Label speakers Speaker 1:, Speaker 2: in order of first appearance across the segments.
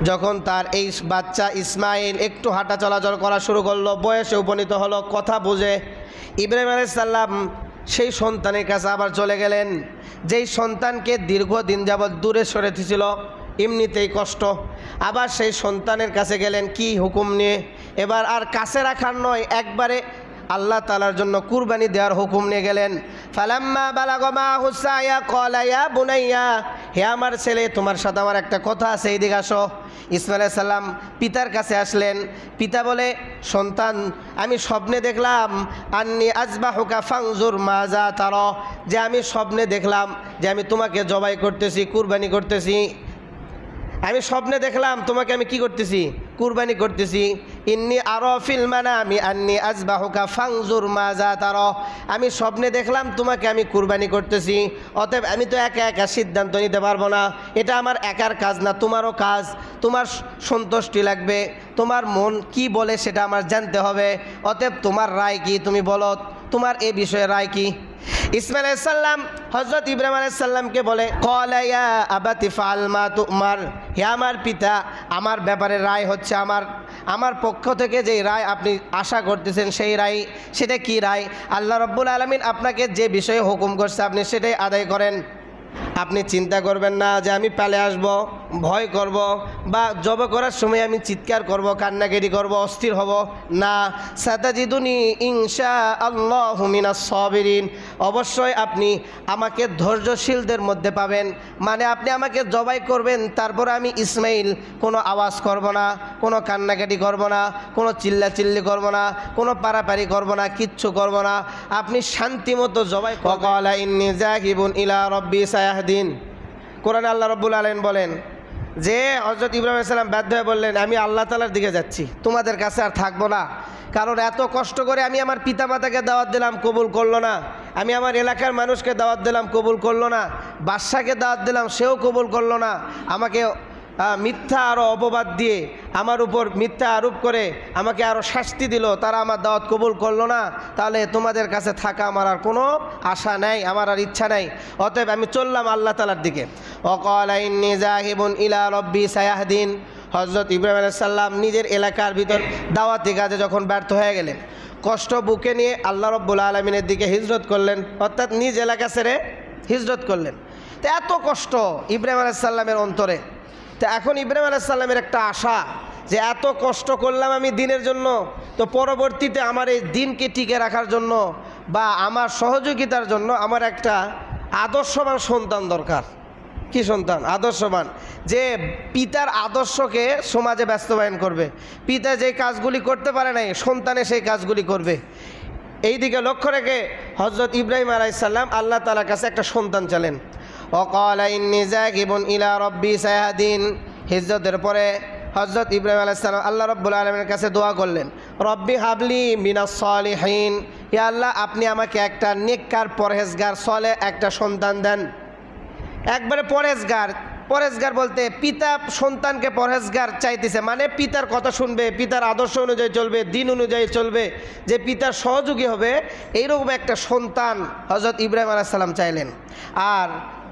Speaker 1: যখন তার এই বাচ্চা ইসমাইল একটু হাঁটা চলাচল করা শুরু করলো, বয়সে উপনীত হলো, কথা বুঝে, ইব্রাহিম আলাইহিস সালাম সেই সন্তানের কাছে আবার চলে গেলেন, যেই সন্তানকে দীর্ঘদিন যাবৎ দূরে সরেছিল, এমনিতেই কষ্ট। আবার সেই সন্তানের কাছে গেলেন কি হুকুম নিয়ে, এবার আর কাছে রাখার নয়, একবারে আল্লাহ তাআলার জন্য কুরবানি দেওয়ার হুকুম নিয়ে গেলেন। ফালাম্মা বালাগা মাহু সায়া ক্বালা ইয়া বুনাইয়া, হে আমার ছেলে, তোমার সাথে আমার একটা কথা আছে, এইদিকে আসো। ইসমাঈল আলাইহিস সালাম পিতার কাছে আসলেন। পিতা বলে, সন্তান, আমি স্বপ্নে দেখলাম আন্নী আযবাহুকা ফানজুর মাজা তারা, যে আমি স্বপ্নে দেখলাম যে আমি তোমাকে জবাই করতেছি, কুরবানি করতেছি। আমি স্বপ্নে দেখলাম তোমাকে আমি কি করতেছি, কুরবানি করতেছি। ইন্নী আরা ফিল মানামি আন্নী আযবাহুকা ফানজুর মাজা তারা, আমি স্বপ্নে দেখলাম তোমাকে আমি কুরবানি করতেছি, অতএব আমি তো একা একা সিদ্ধান্ত নিতে পারবো না, এটা আমার একার কাজ না, তোমারও কাজ। তোমার সন্তুষ্টি লাগবে, তোমার মন কি বলে সেটা আমার জানতে হবে, অতএব তোমার রায় কি, তুমি বলো তোমার এ বিষয়ে রায় কি। ইসমাঈল আলাইহিস সালাম হযরত ইব্রাহিম আলাইহিস সালামকে বলে, ক্বালা ইয়া আবাতি ফাআল মা তুমার, হে আমার পিতা, আমার ব্যাপারে রায় হচ্ছে, আমার পক্ষ থেকে যেই রায় আপনি আশা করতেছেন সেই রায়। সেটা কি রায়? আল্লাহ রাব্বুল আলামিন আপনাকে যে বিষয়ে হুকুম করছে আপনি সেটাই আদায় করেন। আপনি চিন্তা করবেন না যে আমি পালে আসব, ভয় করব, বা জব করার সময় আমি চিৎকার করব, কান্নাকাটি করব, অস্থির হব না। সাতাজিদুনি ইনশাআল্লাহু মিনাস সাবিরিন, অবশ্যই আপনি আমাকে ধৈর্যশীলদের মধ্যে পাবেন। মানে আপনি আমাকে জবাই করবেন, তারপরে আমি ইসমাইল কোনো আওয়াজ করব না, কোনো কান্নাকাটি করব না, কোনো চিল্লাচিল্লি করব না, কোনো পারাপারি করব না, কিচ্ছু করব না, আপনি শান্তিমতো জবাই করবেন। ওয়াকালা ইন্নী যাহিবুন ইলা রাব্বি সায়াহদিন, কোরআনে আল্লাহ রাব্বুল আলামিন বলেন যে হযরত ইব্রাহিম আলাইহিস সালাম বাধ্য হয়ে বললেন, আমি আল্লাহ তাআলার দিকে যাচ্ছি, তোমাদের কাছে আর থাকবো না। কারণ এত কষ্ট করে আমি আমার পিতামাতাকে দাওয়াত দিলাম, কবুল করলো না। আমি আমার এলাকার মানুষকে দাওয়াত দিলাম, কবুল করলো না। বাদশাকে দাওয়াত দিলাম, সেও কবুল করলো না। আমাকে মিথ্যা আরও অপবাদ দিয়ে আমার উপর মিথ্যা আরোপ করে আমাকে আরও শাস্তি দিল, তারা আমার দাওয়াত কবুল করলো না। তাহলে তোমাদের কাছে থাকা আমার আর কোনো আশা নাই, আমার আর ইচ্ছা নাই। অতএব আমি চললাম আল্লাহ তাআলার দিকে। ওয়াকালা ইন্নী যাহিবুন ইলা রাব্বি সায়াহদিন, হযরত ইব্রাহিম আলাইহিস সালাম নিজের এলাকার ভিতর দাওয়াতি কাজে যখন ব্যর্থ হয়ে গেলেন, কষ্ট বুকে নিয়ে আল্লাহ রাব্বুল আলামিনের দিকে হিজরত করলেন, অর্থাৎ নিজ এলাকা ছেড়ে হিজরত করলেন। তো এত কষ্ট ইব্রাহিম আলাইহিস সালামের অন্তরে। তো এখন ইব্রাহিম আলাইহিস সালামের একটা আশা যে এত কষ্ট করলাম আমি দিনের জন্য, তো পরবর্তীতে আমার এই দিনকে টিকে রাখার জন্য বা আমার সহযোগিতার জন্য আমার একটা আদর্শবান সন্তান দরকার। কি সন্তান? আদর্শবান, যে পিতার আদর্শকে সমাজে বাস্তবায়ন করবে। পিতা যে কাজগুলি করতে পারে নাই, সন্তানে সেই কাজগুলি করবে। এই দিকে লক্ষ্য রেখে হযরত ইব্রাহিম আলাইহিস সালাম আল্লাহ তাআলার কাছে একটা সন্তান চাইলেন। ওয়াকালা ইন্নী যাহিবুন ইলা রাব্বি সায়াহদিন, হিজরতের পরে হযরত ইব্রাহিম আলাইহিস সালাম আল্লাহ রাব্বুল আলামিনের কাছে দোয়া করলেন, রব্বি হাবলি মিনাস সালিহিন, ইয়া আল্লাহ আপনি আমাকে একটা নেককার, পরহেজগার, সালেহ একটা সন্তান দেন। একবারে পরহেজগার। পরহেজগার বলতে পিতা সন্তানকে পরহেজগার চাইতেছে, মানে পিতার কথা শুনবে, পিতার আদর্শ অনুযায়ী চলবে, দিন অনুযায়ী চলবে, যে পিতার সহযোগী হবে, এইরকম একটা সন্তান হযরত ইব্রাহিম আলাইহিস সালাম চাইলেন। আর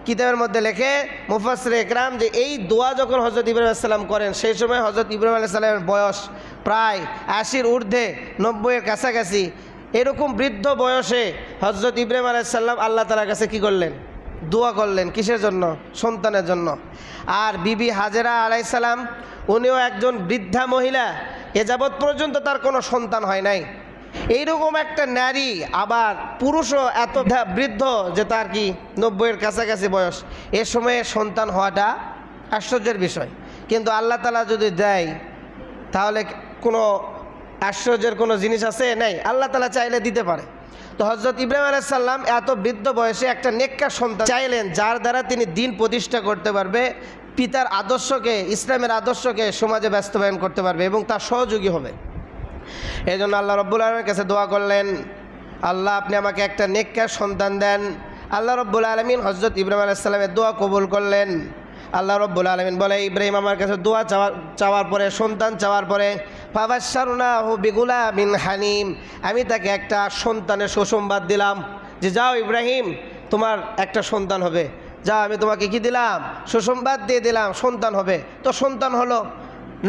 Speaker 1: কিতাবের মধ্যে লেখে মুফাসসির ইকরাম যে এই দোয়া যখন হযরত ইব্রাহিম আলাইহিস সালাম করেন, সেই সময় হযরত ইব্রাহিম আলাইহিস সালামের বয়স প্রায় ৮০-র ঊর্ধ্বে, ৯০-এর কাছাকাছি। এরকম বৃদ্ধ বয়সে হযরত ইব্রাহিম আলাইহিস সালাম আল্লাহ তাআলার কাছে কি করলেন? দোয়া করলেন। কিসের জন্য? সন্তানের জন্য। আর বিবি হাজেরা আলাইহিস সালাম, উনিও একজন বৃদ্ধা মহিলা, এ যাবৎ পর্যন্ত তার কোনো সন্তান হয় নাই। এইরকম একটা নারী, আবার পুরুষও এত বৃদ্ধ যে তার কি ৯০-এর কাছাকাছি বয়স, এ সময়ে সন্তান হওয়াটা আশ্চর্যের বিষয়। কিন্তু আল্লাহ তাআলা যদি দেয়, তাহলে কোনো আশ্চর্যের কোনো জিনিস আছে? নাই। আল্লাহ তাআলা চাইলে দিতে পারে। তো হযরত ইব্রাহিম আলাইহিস সালাম এত বৃদ্ধ বয়সে একটা নেককার সন্তান চাইলেন, যার দ্বারা তিনি দিন প্রতিষ্ঠা করতে পারবে, পিতার আদর্শকে, ইসলামের আদর্শকে সমাজে বাস্তবায়ন করতে পারবে এবং তার সহযোগী হবে। এই জন্য আল্লাহ রাব্বুল আলামিনের কাছে দোয়া করলেন, আল্লাহ আপনি আমাকে একটা নেককার সন্তান দেন। আল্লাহ রাব্বুল আলামিন হযরত ইব্রাহিম আলাইহিস সালামের দোয়া কবুল করলেন। আল্লাহ রাব্বুল আলামিন বলে, ইব্রাহিম আমার কাছে দোয়া চাওয়ার পরে, সন্তান চাওয়ার পরে, ফাবাশশারনাহু বিগুলামিন হালিম, আমি তাকে একটা সন্তানের সুসংবাদ দিলাম যে যাও ইব্রাহিম, তোমার একটা সন্তান হবে। যা আমি তোমাকে কি দিলাম, সুসংবাদ দিয়ে দিলাম, সন্তান হবে। তো সন্তান হলো,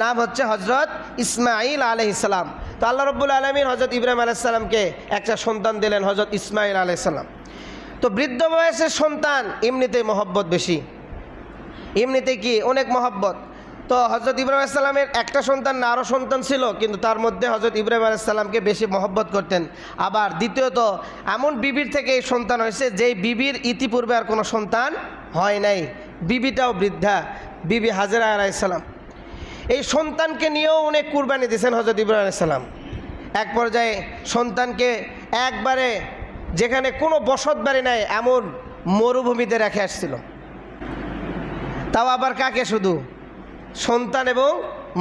Speaker 1: নাম হচ্ছে হজরত ইসমাইল আলাইহিস সালাম। তো আল্লাহ রাব্বুল আলামিন হজরত ইব্রাহিম আলাইহিস সালামকে একটা সন্তান দিলেন, হজরত ইসমাইল আলাইহিস সালাম। তো বৃদ্ধ বয়সের সন্তান এমনিতেই মহব্বত বেশি, এমনিতে কি অনেক মহব্বত। তো হজরত ইব্রাহিম আলাইহিস সালামের একটা সন্তান না, আরও সন্তান ছিল, কিন্তু তার মধ্যে হজরত ইব্রাহিম আলাইহিস সালামকে বেশি মহব্বত করতেন। আবার দ্বিতীয়ত এমন বিবির থেকে এই সন্তান হয়েছে যেই বিবির ইতিপূর্বে আর কোনো সন্তান হয় নাই, বিবিটাও বৃদ্ধা, বিবি হাজেরা আলাইহিস সালাম। এই সন্তানকে নিয়েও অনেক কুরবানি দিয়েছেন হজরত ইব্রাহিম আলাইহিস সালাম। এক পর্যায়ে সন্তানকে একবারে যেখানে কোনো বসত বাড়ি নাই এমন মরুভূমিতে রেখে আসছিল, তাও আবার কাকে, শুধু সন্তান এবং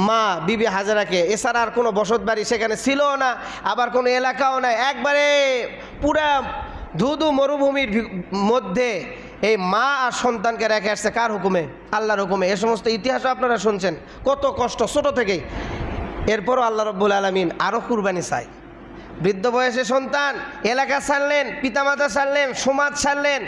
Speaker 1: মা বিবি হাজেরাকে, এছাড়া আর কোনো বসত বাড়ি সেখানে ছিল না, আবার কোনো এলাকাও নাই, একবারে পুরা ধুধু মরুভূমির মধ্যে এই মা আর সন্তানকে রেখে আসছে। কার হুকুমে? আল্লাহর হুকুমে। এ সমস্ত ইতিহাসও আপনারা শুনছেন, কত কষ্ট ছোটো থেকেই। এরপরও আল্লাহ রাব্বুল আলামিন আরও কুরবানি চাই। বৃদ্ধ বয়সে সন্তান, এলাকা ছাড়লেন, পিতামাতা ছাড়লেন, সমাজ ছাড়লেন,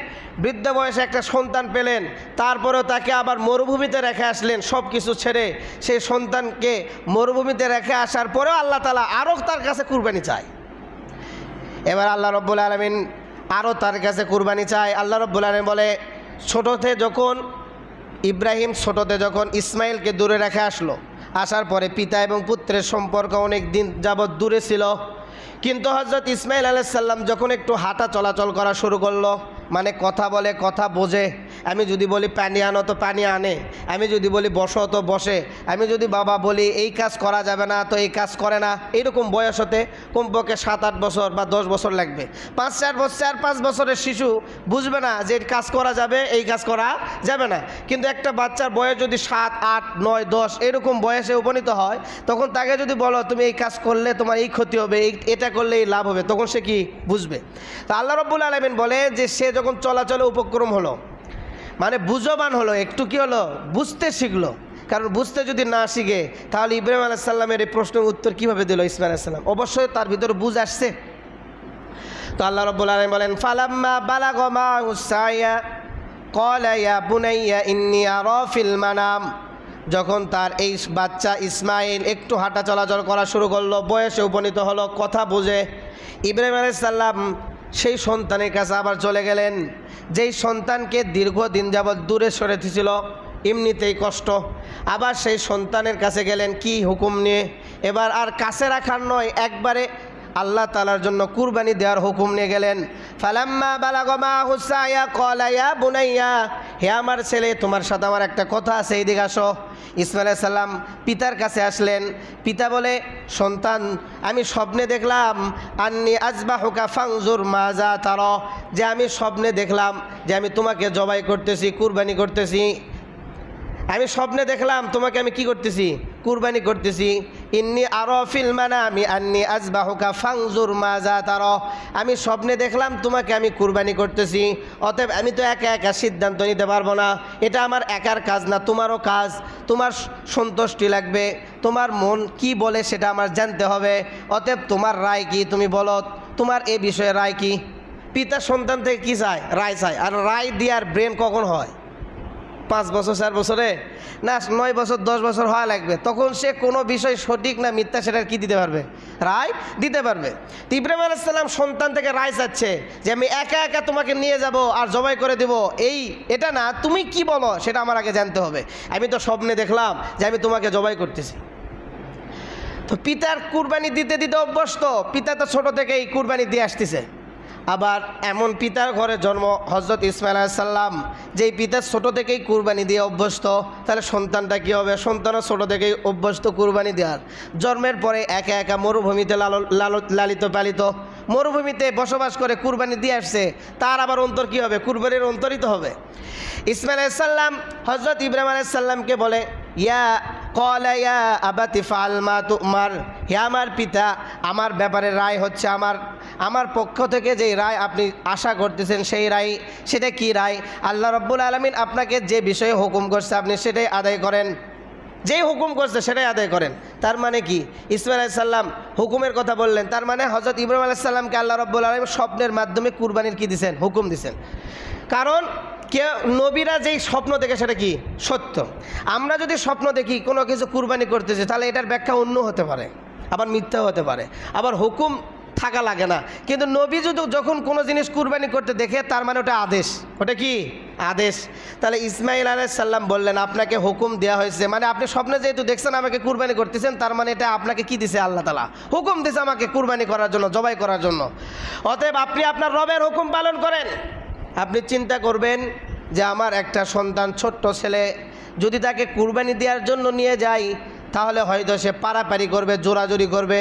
Speaker 1: বৃদ্ধ বয়সে একটা সন্তান পেলেন, তারপরেও তাকে আবার মরুভূমিতে রেখে আসলেন। সব কিছু ছেড়ে সেই সন্তানকে মরুভূমিতে রেখে আসার পরেও আল্লাহ তাআলা আরও তার কাছে কুরবানি চায়। এবার আল্লাহ রাব্বুল আলামিন আরও তার কাছে কুরবানি চায়। আল্লাহ রাব্বুল আলামিন বলে, ইব্রাহিম ছোটোতে যখন ইসমাইলকে দূরে রেখে আসলো, আসার পরে পিতা এবং পুত্রের সম্পর্ক অনেক দিন যাবৎ দূরে ছিল, কিন্তু হজরত ইসমাইল আলাইহিস সালাম যখন একটু হাঁটা চলাচল করা শুরু করলো, মানে কথা বলে, কথা বোঝে, আমি যদি বলি পানি আনো তো পানি আনে, আমি যদি বলি বসো তো বসে, আমি যদি বাবা বলি এই কাজ করা যাবে না তো এই কাজ করে না। এইরকম বয়স হতে কমপক্ষে 7-8 বছর বা 10 বছর লাগবে। 4-5 বছরের শিশু বুঝবে না যে কাজ করা যাবে, এই কাজ করা যাবে না। কিন্তু একটা বাচ্চার বয়স যদি 7, 8, 9, 10 এরকম বয়সে উপনীত হয়, তখন তাকে যদি বলো তুমি এই কাজ করলে তোমার এই ক্ষতি হবে, এটা করলে এই লাভ হবে, তখন সে কি বুঝবে? তা আল্লাহ রাব্বুল আলামিন বলে যে সে যখন চলাচলে উপক্রম হলো, মানে বুঝবান হলো, একটু কি হলো, বুঝতে শিখলো। কারণ বুঝতে যদি না শিখে তাহলে ইব্রাহিম আলাইহিস সালামের এই প্রশ্নের উত্তর কীভাবে দিল ইসমাইল আলাইহিস সালাম? অবশ্যই তার ভিতরে বুঝ আসছে। তো আল্লাহ রাব্বুল আলামিন বলেন, ফালাম্মা বালাগা মা'হু সা'য়া ক্বালা ইয়া বুনাইয়া ইন্নী আরা ফিল মানাম। যখন তার এই বাচ্চা ইসমাইল একটু হাঁটা চলাচল করা শুরু করলো, বয়সে উপনীত হলো, কথা বুঝে, ইব্রাহিম আলাইহিস সালাম সেই সন্তানের কাছে আবার চলে গেলেন, যেই সন্তানকে দীর্ঘদিন যাবৎ দূরে সরে ছিল, এমনিতেই কষ্ট। আবার সেই সন্তানের কাছে গেলেন কি হুকুম নিয়ে, এবার আর কাছে রাখার নয়, একবারে আল্লাহ তাআলার জন্য কুরবানি দেওয়ার হুকুম নিয়ে গেলেন। ফালাম্মা বালাগা মা'হু সা'য়া ক্বালা ইয়া বুনাইয়া, হে আমার ছেলে, তোমার সাথে আমার একটা কথা আছে, এইদিকে আসো। ইসমাইল আলাইহিস সালাম পিতার কাছে আসলেন। পিতা বলে, সন্তান, আমি স্বপ্নে দেখলাম আন্নী আযবাহুকা ফানজুর মাজা তারা, যে আমি স্বপ্নে দেখলাম যে আমি তোমাকে জবাই করতেছি, কুরবানি করতেছি। আমি স্বপ্নে দেখলাম তোমাকে আমি কি করতেছি, কুরবানি করতেছি। ইন্নী আরা ফিল মানামি আন্নী আযবাহুকা ফানজুর মাজা তারা, আমি স্বপ্নে দেখলাম তোমাকে আমি কুরবানি করতেছি। অতএব আমি তো একা একা সিদ্ধান্ত নিতে পারবো না, এটা আমার একার কাজ না, তোমারও কাজ। তোমার সন্তুষ্টি লাগবে, তোমার মন কি বলে সেটা আমার জানতে হবে। অতএব তোমার রায় কি, তুমি বলো, তোমার এ বিষয়ে রায় কি? পিতা সন্তান থেকে কি চায়? রায় চায়। আর রায় দেওয়ার ব্রেন কখন হয়? 5 বছর 4 বছরে না, 9 বছর 10 বছর হওয়া লাগবে, তখন সে কোনো বিষয় সঠিক না মিথ্যা সেটার কি দিতে পারবে, রায় দিতে পারবে। ইব্রাহিম আলাইহিস সালাম সন্তান থেকে রায় চাচ্ছে যে আমি একা একা তোমাকে নিয়ে যাব আর জবাই করে দেব, এটা না, তুমি কি বলো সেটা আমার আগে জানতে হবে। আমি তো স্বপ্নে দেখলাম যে আমি তোমাকে জবাই করতেছি। তো পিতার কুরবানি দিতে দিতে অভ্যস্ত, পিতা তো ছোটো থেকেই কুরবানি দিয়ে আসতেছে। আবার এমন পিতার ঘরে জন্ম হজরত ইসমাইল আলাইহিস সালাম, যেই পিতা ছোটো থেকেই কুরবানি দিয়ে অভ্যস্ত, তাহলে সন্তানটা কী হবে? সন্তানও ছোটো থেকেই অভ্যস্ত কুরবানি দেওয়ার। জন্মের পরে একা একা মরুভূমিতে লালিত পালিত, মরুভূমিতে বসবাস করে কুরবানি দিয়ে আসছে, তার আবার অন্তর কী হবে? কুরবানির অন্তরিত হবে। ইসমাইল আলাইহিস সালাম হজরত ইব্রাহিম আলাইহিস সালামকে বলে, ক্বালা ইয়া আবাতি ফাআল মা তু'মার, হে আমার পিতা, আমার ব্যাপারে রায় হচ্ছে, আমার পক্ষ থেকে যে রায় আপনি আশা করতেছেন সেই রায়। সেটা কি রায়? আল্লাহ রাব্বুল আলামিন আপনাকে যে বিষয়ে হুকুম করছে আপনি সেটাই আদায় করেন, যেই হুকুম করছে সেটাই আদায় করেন। তার মানে কি? ইসমাইল আলাইহিস সালাম হুকুমের কথা বললেন, তার মানে হজরত ইব্রাহিম আলাইহিস সালামকে আল্লাহ রাব্বুল আলামিন স্বপ্নের মাধ্যমে কুরবানির কি দিছেন? হুকুম দিছেন। কারণ কেউ নবীরা যেই স্বপ্ন দেখে সেটা কি সত্য। আমরা যদি স্বপ্ন দেখি কোনো কিছু কুরবানি করতেছি, তাহলে এটার ব্যাখ্যা অন্য হতে পারে, আবার মিথ্যা হতে পারে, আবার হুকুম থাকা লাগে না। কিন্তু নবী যদি যখন কোনো জিনিস কুরবানি করতে দেখে, তার মানে ওটা আদেশ। ওটা কি আদেশ। তাহলে ইসমাইল আলাইহিস সালাম বললেন আপনাকে হুকুম দেওয়া হয়েছে, মানে আপনি স্বপ্নে যেহেতু দেখছেন আমাকে কুরবানি করতেছেন, তার মানে এটা আপনাকে কি দিছে? আল্লাহ তাআলা হুকুম দিছে আমাকে কুরবানি করার জন্য, জবাই করার জন্য। অতএব আপনি আপনার রবের হুকুম পালন করেন। আপনি চিন্তা করবেন যে আমার একটা সন্তান, ছোট্ট ছেলে, যদি তাকে কুরবানি দেওয়ার জন্য নিয়ে যাই, তাহলে হয়তো সে পারাপারি করবে, জোরাজুরি করবে,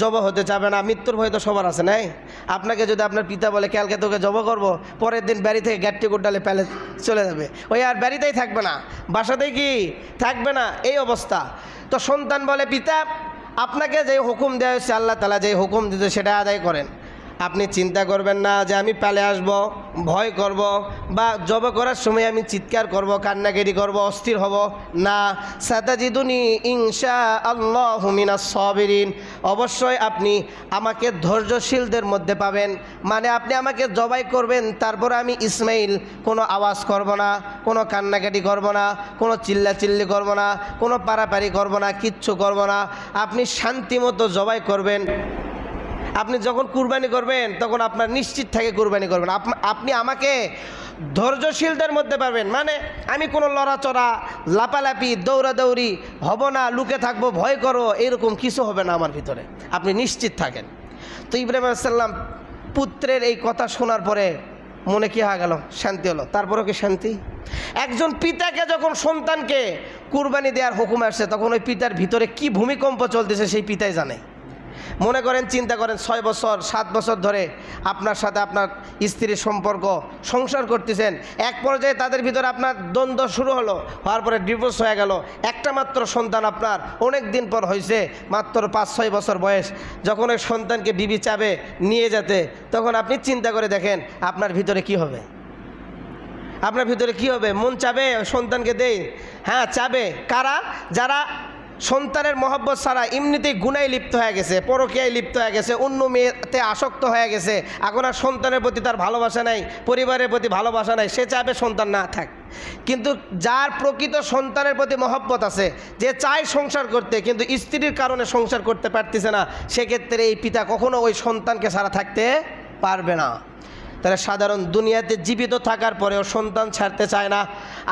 Speaker 1: জব হতে চাবে না। মৃত্যুর ভয় তো সবার আছে, নাই? আপনাকে যদি আপনার পিতা বলে কালকে তোকে জব করব, পরের দিন বাড়ি থেকে গাড়ি গোডালে পেলে চলে যাবে, ওই আর বাড়িতেই থাকবে না, বাসাতেই কি থাকবে না, এই অবস্থা। তো সন্তান বলে পিতা আপনাকে যে হুকুম দেওয়া হয়েছে, আল্লাহ তাআলা যে হুকুম দিতে সেটা আদায় করেন। আপনি চিন্তা করবেন না যে আমি পালে আসব, ভয় করব, বা জব করার সময় আমি চিৎকার করব, কান্নাকাটি করব, অস্থির হব না। সাতাজিদুনি ইনশাআল্লাহু মিনাস সাবিরিন, অবশ্যই আপনি আমাকে ধৈর্যশীলদের মধ্যে পাবেন। মানে আপনি আমাকে জবাই করবেন, তারপরে আমি ইসমাইল কোনো আওয়াজ করব না, কোনো কান্নাকাটি করব না, কোনো চিল্লাচিল্লি করব না, কোনো পারাপারি করব না, কিচ্ছু করব না। আপনি শান্তিমতো জবাই করবেন। আপনি যখন কুরবানি করবেন তখন আপনার নিশ্চিত থেকে কুরবানি করবেন। আপনি আমাকে ধৈর্যশীলদের মধ্যে পাবেন, মানে আমি কোনো লড়াচড়া, লাপালাপি, দৌড়াদৌড়ি হব না, লুকে থাকবো, ভয় করো, এরকম কিছু হবে না আমার ভিতরে, আপনি নিশ্চিত থাকেন। তো ইব্রাহিম আলাইহিস সালাম পুত্রের এই কথা শোনার পরে মনে কি হয়ে গেল? শান্তি হলো। তারপরেও কি শান্তি? একজন পিতাকে যখন সন্তানকে কুরবানি দেওয়ার হুকুম আসছে, তখন ওই পিতার ভিতরে কি ভূমিকম্প চলতেছে সেই পিতাই জানে। মনে করেন, চিন্তা করেন, 6 বছর 7 বছর ধরে আপনার সাথে আপনার স্ত্রীর সম্পর্ক, সংসার করতেছেন, এক পর্যায়ে তাদের ভিতরে আপনার দ্বন্দ্ব শুরু হলো, হওয়ার পরে ডিভোর্স হয়ে গেল। একটা মাত্র সন্তান আপনার অনেক দিন পর হয়েছে, মাত্র 5-6 বছর বয়স। যখন ওই সন্তানকে বিবি চাবে নিয়ে যেতে, তখন আপনি চিন্তা করে দেখেন আপনার ভিতরে কি হবে? আপনার ভিতরে কি হবে? মন চাবে সন্তানকে দেই? হ্যাঁ চাবে। কারা? যারা সন্তানের মহব্বত ছাড়া এমনিতেই গুনায় লিপ্ত হয়ে গেছে, পরকীয়ায় লিপ্ত হয়ে গেছে, অন্য মেয়েতে আসক্ত হয়ে গেছে, এখন আর সন্তানের প্রতি তার ভালোবাসা নাই, পরিবারের প্রতি ভালোবাসা নাই, সে চাবে সন্তান না থাক। কিন্তু যার প্রকৃত সন্তানের প্রতি মহব্বত আছে, যে চায় সংসার করতে কিন্তু স্ত্রীর কারণে সংসার করতে পারতেছে না, সেক্ষেত্রে এই পিতা কখনো ওই সন্তানকে ছাড়া থাকতে পারবে না। তারা সাধারণ দুনিয়াতে জীবিত থাকার পরেও সন্তান ছাড়তে চায় না।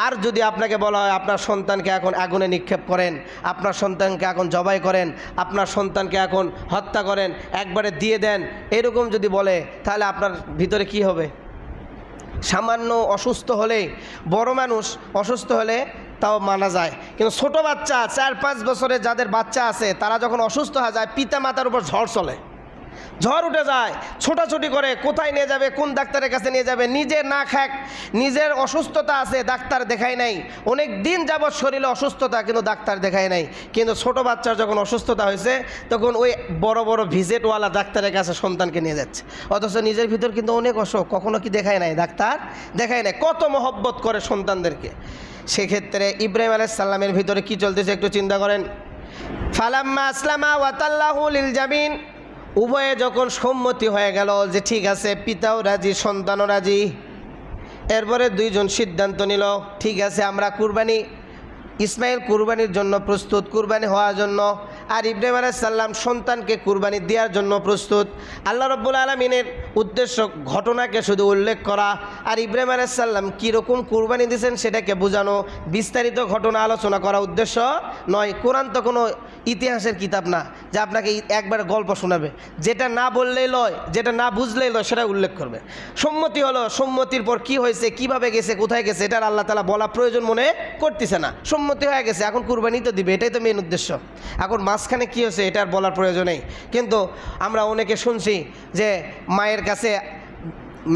Speaker 1: আর যদি আপনাকে বলা হয় আপনার সন্তানকে এখন আগুনে নিক্ষেপ করেন, আপনার সন্তানকে এখন জবাই করেন, আপনার সন্তানকে এখন হত্যা করেন, একবারে দিয়ে দেন, এরকম যদি বলে, তাহলে আপনার ভিতরে কি হবে? সামান্য অসুস্থ হলে, বড় মানুষ অসুস্থ হলে তাও মানা যায়, কিন্তু ছোট বাচ্চা 4-5 বছরের যাদের বাচ্চা আছে, তারা যখন অসুস্থ হয়ে যায়, পিতা মাতার উপর ঝড় চলে, ঝড় উঠে যায়, ছোটাছুটি করে, কোথায় নিয়ে যাবে, কোন ডাক্তারের কাছে নিয়ে যাবে, নিজে না খাক, নিজের অসুস্থতা আছে, ডাক্তার দেখায় নাই, অনেক দিন যাবৎ শরীরে অসুস্থতা, কিন্তু ডাক্তার দেখায় নাই। কিন্তু ছোট বাচ্চার যখন অসুস্থতা হয়েছে, তখন ওই বড় বড় ভিজিটওয়ালা ডাক্তারের কাছে সন্তানকে নিয়ে যাচ্ছে, অথচ নিজের ভিতর কিন্তু অনেক অসুখ, কখনো কি দেখায় নাই? ডাক্তার দেখায় নাই। কত মহব্বত করে সন্তানদেরকে। সেক্ষেত্রে ইব্রাহিম আলাইহিস সালামের ভিতরে কি চলতেছে একটু চিন্তা করেন। ফালাম্মা আসলামা ওয়া তাল্লাহু লিল জাবিন, উভয়ে যখন সম্মতি হয়ে গেল যে ঠিক আছে, পিতাও রাজি, সন্তানও রাজি, এরপরে দুইজন সিদ্ধান্ত নিল, ঠিক আছে আমরা কুরবানি, ইসমাইল কুরবানির জন্য প্রস্তুত, কুরবানি হওয়ার জন্য, আর ইব্রাহিম আলাইহিস সালাম সন্তানকে কুরবানি দেওয়ার জন্য প্রস্তুত। আল্লাহ রাব্বুল আলামিনের উদ্দেশ্য ঘটনাকে শুধু উল্লেখ করা, আর ইব্রাহিম আলাইহিস সালাম কীরকম কুরবানি দিয়েছেন সেটাকে বোঝানো, বিস্তারিত ঘটনা আলোচনা করা উদ্দেশ্য নয়। কোরআন তো কোনো ইতিহাসের কিতাব না যে আপনাকে একবার গল্প শোনাবে, যেটা না বললেই লয়, যেটা না বুঝলেই লয়, সেটা উল্লেখ করবে। সম্মতি হলো, সম্মতির পর কি হয়েছে, কিভাবে গেছে, কোথায় গেছে, এটার আল্লাহ তাআলা বলা প্রয়োজন মনে করতেছে না। সম্মতি হয়ে গেছে, এখন কুরবানি তো দিবে, এটাই তো মেন উদ্দেশ্য। এখন মাঝখানে কী হয়েছে এটার বলার প্রয়োজন নেই। কিন্তু আমরা অনেকে শুনছি যে মায়ের কাছে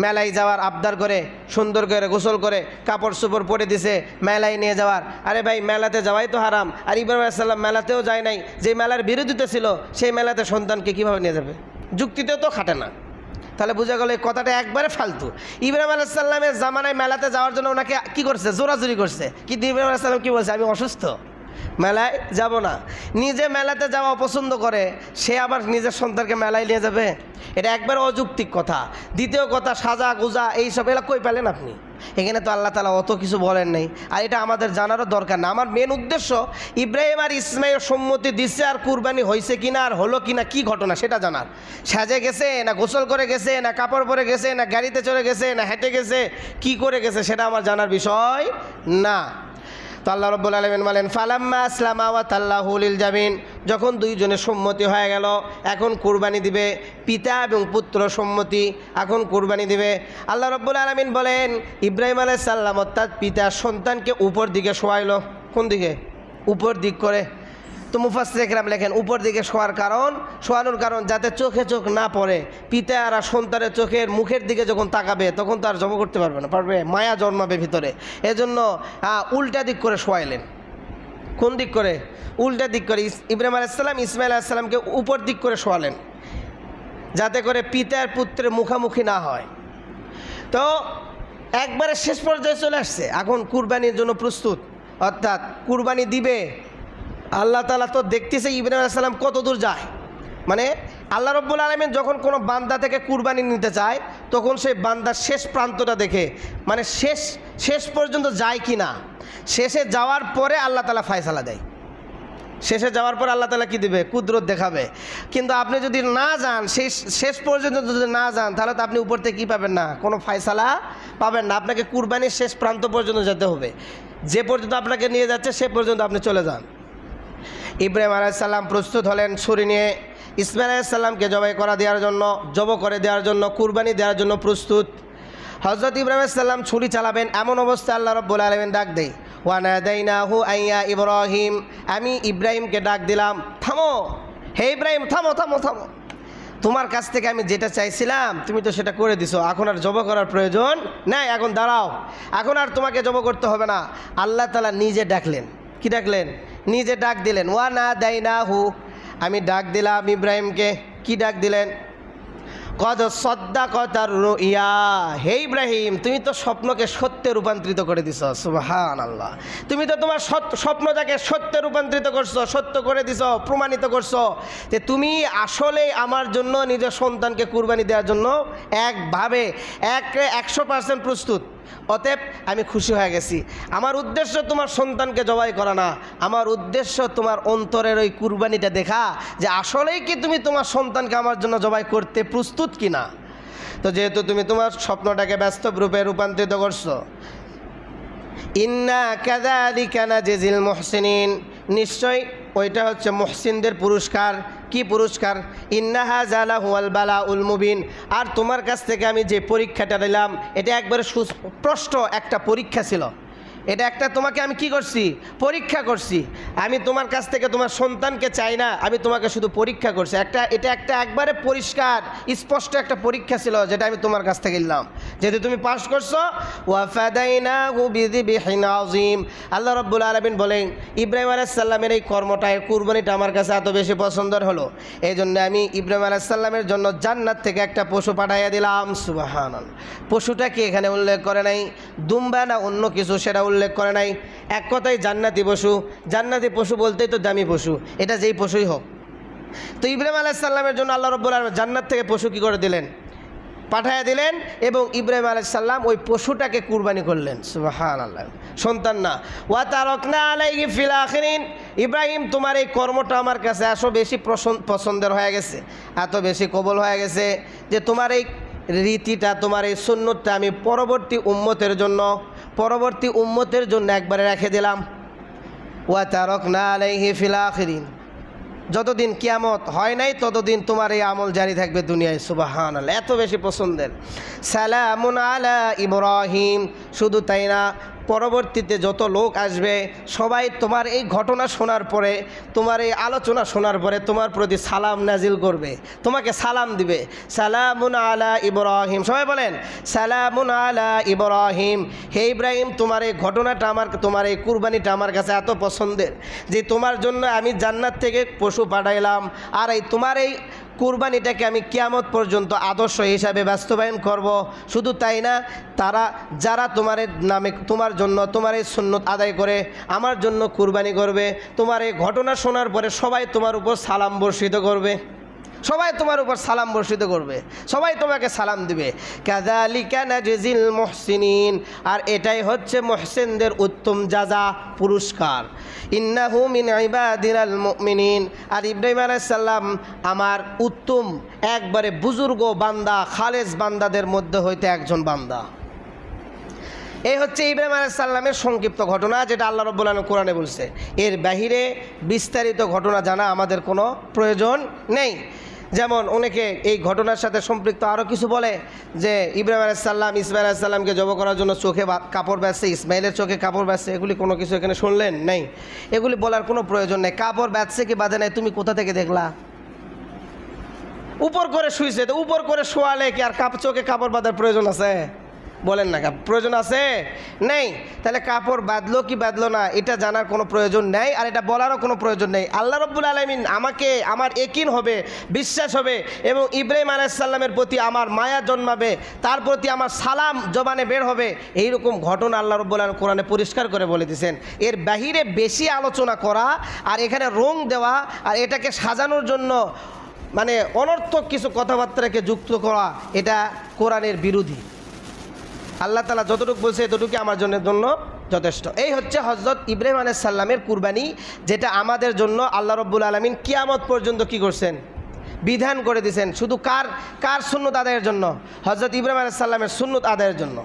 Speaker 1: মেলায় যাওয়ার আবদার করে, সুন্দর করে গোসল করে কাপড় চোপড় পরে দিছে, মেলায় নিয়ে যাওয়ার। আরে ভাই, মেলাতে যাওয়াই তো হারাম, আর ইব্রাহিম আলাইহিস সালাম মেলাতেও যায় নাই, যে মেলার বিরোধিতা ছিল সেই মেলাতে সন্তানকে কীভাবে নিয়ে যাবে? যুক্তিতেও তো খাটে না। তাহলে বোঝা গেল এই কথাটা একবারে ফালতু। ইব্রাহিম আলাইহিস সালামের জামানায় মেলাতে যাওয়ার জন্য ওনাকে কী করছে? জোরাজুরি করছে, কিন্তু ইব্রাহিম আলাইহিস সালাম কী বলছে? আমি অসুস্থ, মেলায় যাব না। নিজে মেলাতে যাওয়া অপছন্দ করে, সে আবার নিজের সন্তানকে মেলায় নিয়ে যাবে? এটা একবার অযৌক্তিক কথা। দ্বিতীয় কথা, সাজা গুজা এইসব এলা কই পেলেন আপনি? এখানে তো আল্লাহ তাআলা অত কিছু বলেন নাই, আর এটা আমাদের জানারও দরকার না। আমার মেন উদ্দেশ্য ইব্রাহিম আর ইসমাইল সম্মতি দিচ্ছে, আর কুরবানি হয়েছে কিনা আর হলো কিনা কি ঘটনা সেটা জানার। সাজে গেছে না গোসল করে গেছে না কাপড় পরে গেছে না গাড়িতে চড়ে গেছে না হেঁটে গেছে, কি করে গেছে সেটা আমার জানার বিষয় না। তো আল্লাহ রাব্বুল আলামিন বলেন ফালাম্মা আসলামা ওয়া তাল্লাহু লিল জাবিন, যখন দুইজনের সম্মতি হয়ে গেল, এখন কুরবানি দিবে, পিতা এবং পুত্র সম্মতি, এখন কুরবানি দিবে। আল্লাহ রাব্বুল আলামিন বলেন ইব্রাহিম আলাইহিস সালাম অর্থাৎ পিতা সন্তানকে উপর দিকে শোয়াইলো। কোন দিকে? উপর দিক করে। তো মুফাসসির কেরাম লেখেন উপর দিকে শোয়ানোর কারণ যাতে চোখে চোখ না পড়ে। পিতা আর সন্তানের চোখের মুখের দিকে যখন তাকাবে তখন তো আর জব করতে পারবে না, পারবে, মায়া জন্মাবে ভিতরে। এজন্য উল্টা দিক করে শোয়াইলেন। কোন দিক করে? উল্টা দিক করে। ইব্রাহিম আলাইহিস সালাম ইসমাইল আলাইহিস সালামকে উপর দিক করে শোয়ালেন, যাতে করে পিতার পুত্রের মুখামুখি না হয়। তো একবারে শেষ পর্যায়ে চলে আসছে, এখন কুরবানির জন্য প্রস্তুত, অর্থাৎ কুরবানি দিবে। আল্লাহ তাআলা তো দেখতেছে ইব্রাহিম আলাইহিস সালাম কত দূর যায়। মানে আল্লাহ রাব্বুল আলামিন যখন কোনো বান্দা থেকে কুরবানি নিতে চায় তখন সেই বান্দার শেষ প্রান্তটা দেখে, মানে শেষ পর্যন্ত যায় কি না। শেষে যাওয়ার পরে আল্লাহ তাআলা ফয়সালা দেয়। শেষে যাওয়ার পর আল্লাহ তাআলা কি দিবে? কুদরত দেখাবে। কিন্তু আপনি যদি না যান, শেষ পর্যন্ত যদি না যান, তাহলে তো আপনি উপর থেকে কী পাবেন না, কোনো ফয়সালা পাবেন না। আপনাকে কুরবানির শেষ প্রান্ত পর্যন্ত যেতে হবে। যে পর্যন্ত আপনাকে নিয়ে যাচ্ছে সে পর্যন্ত আপনি চলে যান। ইব্রাহিম আলাইহিস সালাম প্রস্তুত হলেন ছুরি নিয়ে ইসমাইল আলাইহিস সালামকে জবাই করে দেওয়ার জন্য কুরবানি দেওয়ার জন্য প্রস্তুত। হযরত ইব্রাহিম আলাইহিস সালাম ছুরি চালাবেন, এমন অবস্থায় আল্লাহ রাব্বুল আলামিন ডাক দেয় ওয়া নাদাইনাহু আইয়া ইব্রাহিম, আমি ইব্রাহিমকে ডাক দিলাম, থামো, হে ইব্রাহিম, থামো থামো থামো, তোমার কাছ থেকে আমি যেটা চাইছিলাম তুমি তো সেটা করে দিছো, এখন আর জব করার প্রয়োজন নাই, এখন দাঁড়াও, এখন আর তোমাকে জব করতে হবে না। আল্লাহ তাআলা নিজে ডাকলেন। কি ডাকলেন? নিজে ডাক দিলেন। ওয়া নাদাইনাহু, আমি ডাক দিলাম ইব্রাহিমকে। কি ডাক দিলেন? কদ সাদ্দাকাতার রুইয়া, হে ইব্রাহিম, তুমি তো স্বপ্নকে সত্যে রূপান্তরিত করে দিছো। সুবহানাল্লাহ, তুমি তো তোমার স্বপ্নটাকে সত্যে রূপান্তরিত করছো, সত্য করে দিছো, প্রমাণিত করছো যে তুমি আসলে আমার জন্য নিজের সন্তানকে কুরবানি দেওয়ার জন্য 100% প্রস্তুত। অতএব আমি খুশি হয়ে গেছি। আমার উদ্দেশ্য তোমার সন্তানকে জবাই করা না, আমার উদ্দেশ্য তোমার অন্তরের ওই কুরবানিটা দেখা, যে আসলেই কি তুমি তোমার সন্তানকে আমার জন্য জবাই করতে প্রস্তুত কিনা। তো যেহেতু তুমি তোমার স্বপ্নটাকে বাস্তব রূপে রূপান্তরিত করছো, ইন্না কাযালিকা নাজিল মুহসিনিন, নিশ্চয় ওইটা হচ্ছে মুহসিনদের পুরস্কার। কি পুরস্কার? ইন্না হাযা লাহুল বালাউল মুবিন, আর তোমার কাছ থেকে আমি যে পরীক্ষাটা দিলাম এটা একবারে সুস্পষ্ট একটা পরীক্ষা ছিল। এটা একটা তোমাকে আমি কি করছি? পরীক্ষা করছি। আমি তোমার কাছ থেকে তোমার সন্তানকে চাই না, আমি তোমাকে শুধু পরীক্ষা করছি। এটা একটা একবারে পরিষ্কার স্পষ্ট একটা পরীক্ষা ছিল যেটা আমি তোমার কাছ থেকে নিলাম। যেহেতু তুমি পাস করছো, ওয়া ফাদাইনাহু বিযিবহিন আযীম, আল্লাহ রাব্বুল আলামিন বলেন ইব্রাহিম আলাইহিস সালামের এই কর্মটা, এই কুরবানিটা আমার কাছে এত বেশি পছন্দের হলো, এই জন্য আমি ইব্রাহিম আলাইহিস সালামের জন্য জান্নাত থেকে একটা পশু পাঠাইয়া দিলাম। সুবহানাল্লাহ, পশুটা কি এখানে উল্লেখ করে নাই, দুম্বা না অন্য কিছু সেটা উল্লেখ করে নাই। এক কথায় জান্নাতি পশু। জান্নাতি পশু বলতেই তো দামি পশু, এটা যেই পশুই হোক। তো ইব্রাহিম আলাইহিস সালামের জন্য আল্লাহ রাব্বুল আলামিন জান্নাত থেকে পশু কি করে দিলেন? পাঠাইয়া দিলেন, এবং ইব্রাহিম আলাইহিস সালাম ওই পশুটাকে কুরবানি করলেন। সুবহানাল্লাহ, সন্তান না। ওয়া তারাকনা আলাইহি ফিল আখিরিন, ইব্রাহিম তোমার এই কর্মটা আমার কাছে এত বেশি পছন্দের হয়ে গেছে, এত বেশি কবুল হয়ে গেছে যে তোমার এই রীতিটা, তোমার এই সুন্নতটা আমি পরবর্তী উম্মতের জন্য একবারে রেখে দিলাম। ওয়া তারাকনা আলাইহি ফিল আখিরিন, যতদিন কিয়ামত হয় নাই ততদিন তোমার এই আমল জারি থাকবে দুনিয়ায়। সুবহানাল্লাহ, এত বেশি পছন্দের। সালামুন আলা ইব্রাহিম, শুধু তাই না, পরবর্তীতে যত লোক আসবে সবাই তোমার এই ঘটনা শোনার পরে, তোমার এই আলোচনা শোনার পরে তোমার প্রতি সালাম নাজিল করবে, তোমাকে সালাম দিবে। সালামুন আলা ইব্রাহিম, সবাই বলেন সালামুন আলা ইব্রাহিম, হে ইব্রাহিম, তোমার এই ঘটনাটা তোমার এই কুরবানিটা আমার কাছে এত পছন্দের যে তোমার জন্য আমি জান্নাত থেকে পশু পাঠাইলাম, আর তোমার এই কুরবানিটাকে আমি কিয়ামত পর্যন্ত আদর্শ হিসাবে বাস্তবায়ন করব। শুধু তাই না, যারা তোমার নামে, তোমার জন্য তোমার এই সুন্নত আদায় করে আমার জন্য কুরবানি করবে, তোমার এই ঘটনা শোনার পরে সবাই তোমার উপর সালাম বর্ষিত করবে, সবাই তোমার উপর সালাম বর্ষিত করবে, সবাই তোমাকে সালাম দিবে। কাযালিকা নাজজিল মুহসিনিন, আর এটাই হচ্ছে মুহসিনদের উত্তম জাযা, পুরস্কার। ইন্নাহু মিন ইবাদিনাল মুমিনিন, আর ইব্রাহিম আলাইহিস সালাম আমার উত্তম একবারে বুজুর্গ বান্দা, খালেস বান্দাদের মধ্যে হইতে একজন বান্দা। এই হচ্ছে ইব্রাহিম আলাইহিস সালামের সংক্ষিপ্ত ঘটনা, যেটা আল্লাহ রাব্বুল আলামিন কোরআনে বলছে। এর বাহিরে বিস্তারিত ঘটনা জানা আমাদের কোনো প্রয়োজন নেই। যেমন অনেকে এই ঘটনার সাথে সম্পৃক্ত আরও কিছু বলে যে ইব্রাহিম আলাইহিস সালাম ইসমাইল আলাইহিস সালামকে জব করার জন্য চোখে কাপড় বেচছে, ইসমাইলের চোখে কাপড় বেচছে, এগুলি কোনো কিছু এখানে শুনলেন নেই, এগুলি বলার কোনো প্রয়োজন নেই। কাপড় বেচছে কি বাজে নাই, তুমি কোথা থেকে দেখলা? উপর করে শুইছে, তো উপর করে শোয়ালে কি আর চোখে কাপড় বাঁধার প্রয়োজন আছে? বলেন না, প্রয়োজন আছে? নেই। তাহলে কাপড় বাঁধলো কি বাঁধলো না এটা জানার কোনো প্রয়োজন নেই, আর এটা বলারও কোনো প্রয়োজন নেই। আল্লাহ রাব্বুল আলামিন আমাকে, আমার ইয়াকিন হবে, বিশ্বাস হবে, এবং ইব্রাহিম আলাইহিস সালামের প্রতি আমার মায়া জন্মাবে, তার প্রতি আমার সালাম জবানে বের হবে। এইরকম ঘটনা আল্লাহ রাব্বুল আলামিন কোরআনে পরিষ্কার করে বলে দিয়েছেন। এর বাহিরে বেশি আলোচনা করা আর এখানে রং দেওয়া আর এটাকে সাজানোর জন্য মানে অনর্থক কিছু কথাবার্তাকে যুক্ত করা, এটা কোরআনের বিরোধী। আল্লাহ তাআলা যতটুকু বলছে এতটুকু আমার জন্য যথেষ্ট। এই হচ্ছে হযরত ইব্রাহিম আলাইহিস সালামের কুরবানি, যেটা আমাদের জন্য আল্লাহ রাব্বুল আলামিন কিয়ামত পর্যন্ত কি করছেন? বিধান করে দিয়েছেন। শুধু কার সুন্নত আদায়ের জন্য? হযরত ইব্রাহিম আলাইহিস সালামের সুন্নত আদায়ের জন্য।